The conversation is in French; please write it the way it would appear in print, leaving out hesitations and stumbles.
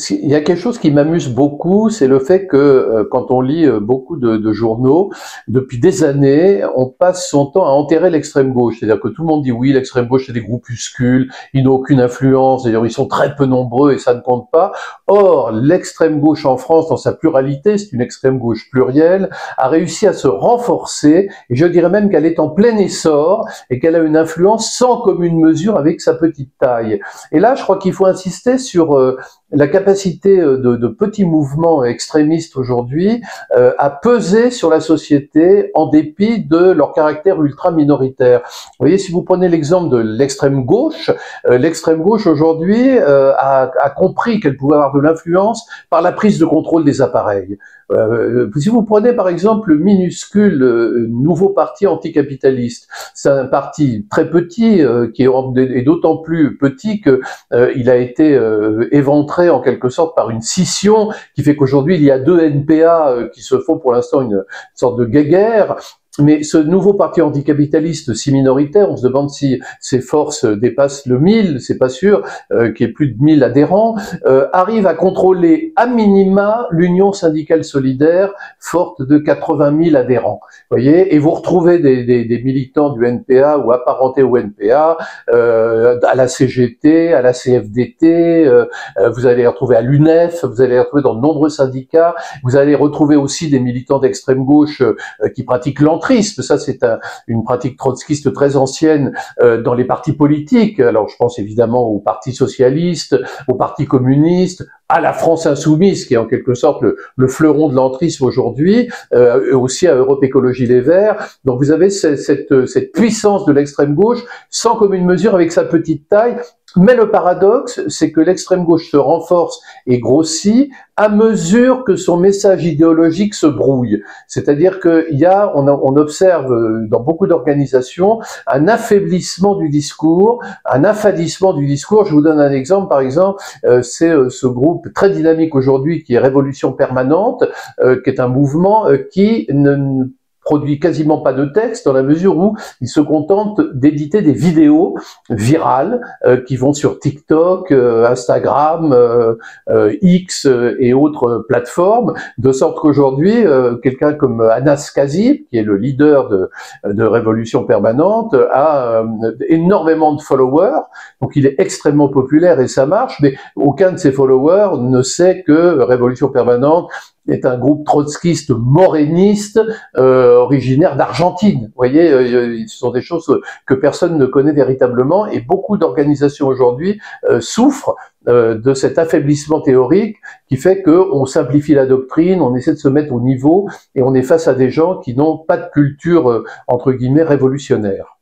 il y a quelque chose qui m'amuse beaucoup, c'est le fait que quand on lit beaucoup de journaux, depuis des années, on passe son temps à enterrer l'extrême gauche. C'est-à-dire que tout le monde dit oui, l'extrême gauche c'est des groupuscules, ils n'ont aucune influence, d'ailleurs ils sont très peu nombreux et ça ne compte pas. Or, l'extrême gauche en France, dans sa pluralité, c'est une extrême gauche plurielle, a réussi à se renforcer, et je dirais même qu'elle est en plein essor, et qu'elle a une influence sans commune mesure avec sa petite taille. Et là, je crois qu'il faut insister sur la capacité de petits mouvements extrémistes aujourd'hui à peser sur la société en dépit de leur caractère ultra minoritaire. Vous voyez, si vous prenez l'exemple de l'extrême gauche aujourd'hui a compris qu'elle pouvait avoir de l'influence par la prise de contrôle des appareils. Si vous prenez par exemple le minuscule nouveau parti anticapitaliste, c'est un parti très petit qui est d'autant plus petit que il a été éventré en quelque sorte par une scission qui fait qu'aujourd'hui il y a deux NPA qui se font pour l'instant une sorte de guéguerre. Mais ce nouveau parti anticapitaliste si minoritaire, on se demande si ses forces dépassent le 1000, c'est pas sûr, qui est plus de 1000 adhérents, arrive à contrôler à minima l'Union syndicale solidaire, forte de 80 000 adhérents. Vous voyez, et vous retrouvez des militants du NPA ou apparentés au NPA, à la CGT, à la CFDT, vous allez les retrouver à l'UNEF, vous allez les retrouver dans de nombreux syndicats, vous allez retrouver aussi des militants d'extrême gauche qui pratiquent l'entrisme. Ça, c'est une pratique trotskiste très ancienne dans les partis politiques. Alors, je pense évidemment au Parti socialiste, au Parti communiste, à la France insoumise, qui est en quelque sorte le fleuron de l'entrisme aujourd'hui, aussi à Europe Écologie Les Verts. Donc, vous avez cette puissance de l'extrême gauche, sans commune mesure avec sa petite taille. Mais le paradoxe, c'est que l'extrême gauche se renforce et grossit à mesure que son message idéologique se brouille. C'est-à-dire on observe dans beaucoup d'organisations un affaiblissement du discours, un affadissement du discours. Je vous donne un exemple, par exemple, c'est ce groupe très dynamique aujourd'hui qui est Révolution Permanente, qui est un mouvement qui ne produit quasiment pas de texte dans la mesure où il se contente d'éditer des vidéos virales qui vont sur TikTok, Instagram, X et autres plateformes, de sorte qu'aujourd'hui, quelqu'un comme Anas Kazib, qui est le leader de Révolution Permanente, a énormément de followers, donc il est extrêmement populaire et ça marche, mais aucun de ses followers ne sait que Révolution Permanente est un groupe trotskiste moréniste originaire d'Argentine. Vous voyez, ce sont des choses que personne ne connaît véritablement et beaucoup d'organisations aujourd'hui souffrent de cet affaiblissement théorique qui fait qu'on simplifie la doctrine, on essaie de se mettre au niveau et on est face à des gens qui n'ont pas de culture entre guillemets révolutionnaire.